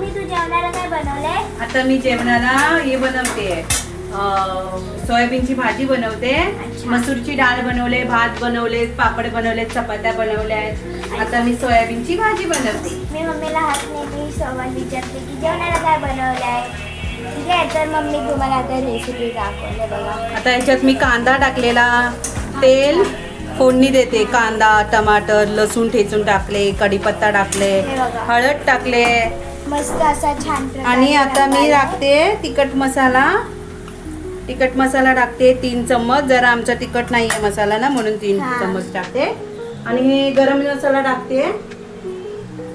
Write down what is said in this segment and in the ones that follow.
Mummy तू जेवणाला काय बनवलंय? आता मी जेवणाला हे बनवते, सोयाबीनची भाजी बनवते, मसूरची डाळ बनवले, भात बनवले, पापड बनवले, चपात्या बनवल्या आहेत. आता मी सोयाबीनची भाजी बनवते. मी मम्मीला हात नेहमी सवाल विचारते की जेवणाला काय बनवलंय. ठीक आहे, तर मम्मी तुम्हाला आता रेसिपी दाखवले बघा. आता ह्याच्यात मी कांदा टाकलेला, तेल फोडणी देते, कांदा, टमाटर, लसूण ठेचून टाकले, कढीपत्ता टाकले, हळद टाकले, मस्त असा छान प्रकारे. आणि आता मी टाकते तिखट मसाला टाकते 3 चम्मच. जरा आमचा तिखट नाही आहे मसाला ना, म्हणून 3 चम्मच टाकते. आणि गरम मसाला टाकते.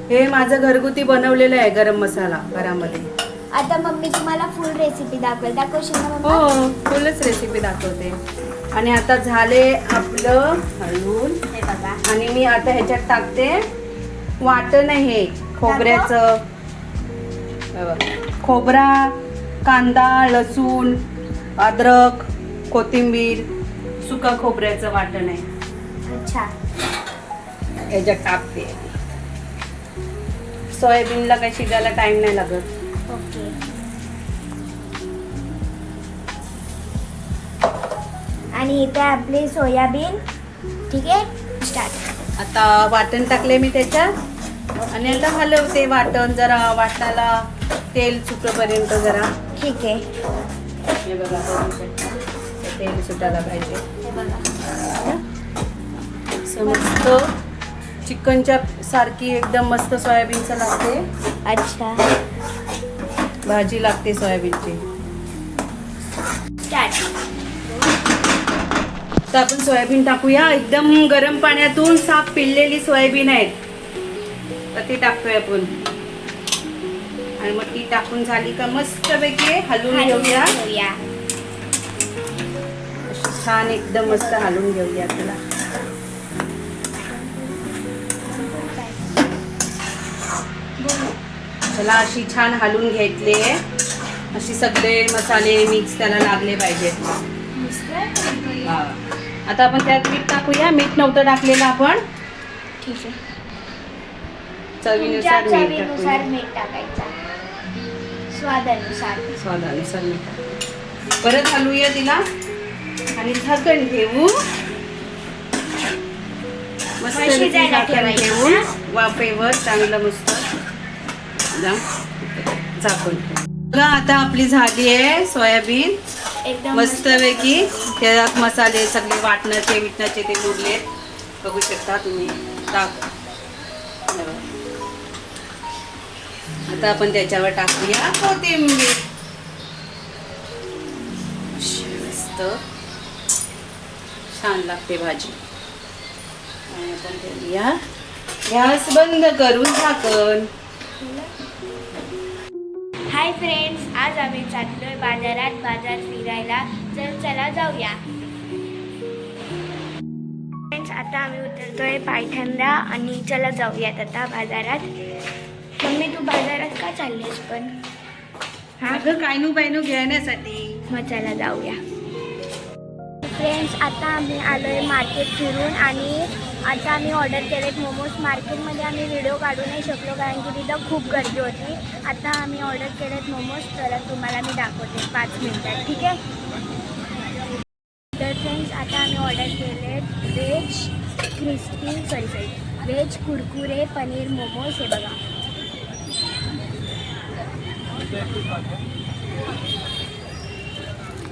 हे माझं घरगुती बनवलेलं आहे गरम मसाला घरामध्ये. आता मम्मी तुम्हाला फुल रेसिपी दाखवशील ना मम्मा? हो, फुलच रेसिपी दाखवते. आणि आता झाले आपलं हळून. हे बघा, आणि मी आता ह्याच्यात टाकते वाटण आहे खोबऱ्याचं. खोबरा, कांदा, लसूण, अद्रक, कोथिंबीर, सुका खोबऱ्याचं वाटण आहे. अच्छा, ह्याच्यात टाकते. सोयाबीनला काही शिजायला टाइम नाही लागत. ओके. आणि इथे आपली सोयाबीन. ठीक आहे, स्टार्ट. आता वाटण टाकले मी त्याच्यात, आणि आता हलवते वाटण. जरा वाटणाला तेल सुटेपर्यंत जरा. ठीक आहे. हे बघा, तेल सुटायला पाहिजे. हे बघा, मस्त चिकनच्या सारखी एकदम मस्त सोयाबीनचं लागते. अच्छा, भाजी लागते सोयाबीनची. स्टार्ट. तर आपण सोयाबीन टाकूया. एकदम गरम पाण्यातून साफ पिळलेली सोयाबीन आहेत, तर ती टाकतोय आपण. आणि मग ती टाकून झाली का मस्त पैकी हलवून घेऊया. अशी छान एकदम मस्त हलवून घेऊया त्याला. त्याला अशी छान हलवून घेतले. अशी सगळे मसाले मिक्स त्याला लागले पाहिजेत. हा. आता आपण त्यात मीठ टाकूया. मीठ नव्हतं टाकलेलं आपण. ठीक आहे. चवीनुसार मीठ टाकूया. मीठ टाकायचं, स्वादानुसार. स्वादानुसार मीठ टाकूया. परत हलवूया तिला आणि झाकण ठेवू. मस्त शिजायला झाकण ठेवून वाफेवर चांगलं मस्त झाकून. बघा, आता आपली झाली आहे सोयाबीन एकदम मस्तपैकी. त्यात मसाले सगळे वाटणाचे विटणाचे ते मुरलेत, बघू शकता तुम्ही. आता आपण त्याच्यावर टाकूया कोथिंबीर. मस्त छान लागते भाजी. आणि आपण ठेवूया. गॅस बंद करून झाकण. हाय फ्रेंड्स, आज आम्ही चाललोय बाजार फिरायला. चला जाऊया. फ्रेंड्स, आता आम्ही उतरतोय पायथ्यांदा आणि चला जाऊयात आता बाजारात. मम्मी तू बाजारात का चाललीस पण? अगं कायनू बायनू घेण्यासाठी. मग चला जाऊया. फ्रेंड्स, आता आम्ही आलोय मार्केट फिरून, आणि आता आम्ही ऑर्डर केलेत मोमोज. मार्केटमध्ये आम्ही व्हिडिओ काढू नाही शकलो कारण की तिथं खूप गर्दी होती. आता आम्ही ऑर्डर केलेत मोमोज, तर तुम्हाला मी दाखवते 5 मिनिटात. ठीक आहे. तर फ्रेंड्स, आता आम्ही ऑर्डर केलेत व्हेज कुरकुरे पनीर मोमोज. हे बघा,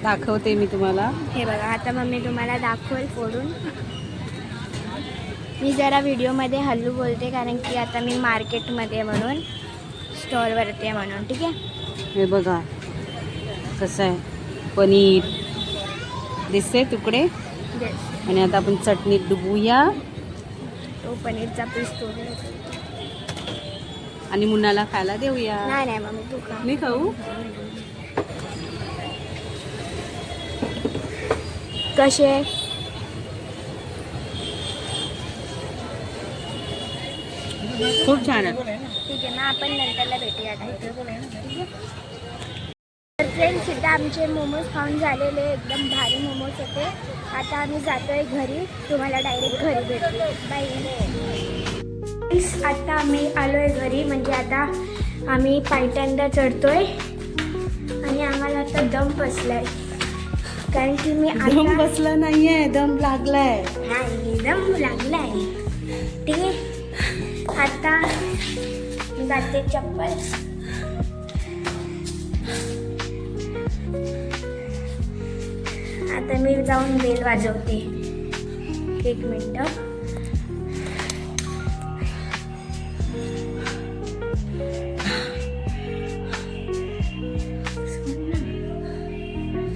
दाखवते मी तुम्हाला. हे बघा. आता मम्मी तुम्हाला दाखवेल फोडून. मी जरा व्हिडिओमध्ये हल्लू बोलते कारण की आता मी मार्केटमध्ये म्हणून, स्टॉलवरती आहे म्हणून. ठीक आहे. हे बघा कसं आहे पनीर दिसते तुकडे. आणि आता आपण चटणीत डुबूया. तो पनीरचा पीस तोडला आणि मुन्नाला खायला देऊया. नाही मम्मी तू खा. मी खाऊ. कसे? खूप छान आहे. ठीक आहे, मग आपण नंतरला भेटूया. ठीक आहे. तर फ्रेंड्स, इथं आमचे मोमोज खाऊन झालेले, एकदम भारी मोमोज होते. आता आम्ही जातोय घरी. तुम्हाला डायरेक्ट घरी भेटू. बाय. आता आम्ही आलोय घरी. म्हणजे आता आम्ही पायथ्यांदा चढतोय आणि आम्हाला आता दम बसलाय कारण की मी दम आता बसला नाहीये, दम लागलाय. नाही दम लागलाय. ठीक आहे, आता मी घालते चप्पल. आता मी जाऊन बेल वाजवते. 1 मिनिट.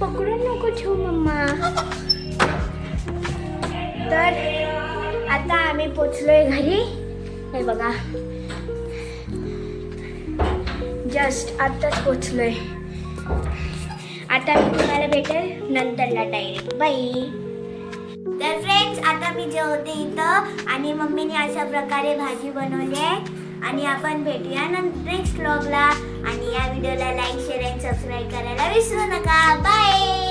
पकडून नको ठेवू मम्मा. तर आता आम्ही पोचलोय घरी. हे बघा, जस्ट आताच पोचलोय. आता मी तुम्हाला भेटेल नंतरला डायरेक्ट. बाय. तर फ्रेंड्स, आता मी जेवते इथं आणि मम्मीने अशा प्रकारे भाजी बनवली आहे. आणि आपण भेटूया नेक्स्ट व्लॉगला. आणि या व्हिडिओला लाईक, शेअर आणि सबस्क्राईब करायला विसरू नका. बाय.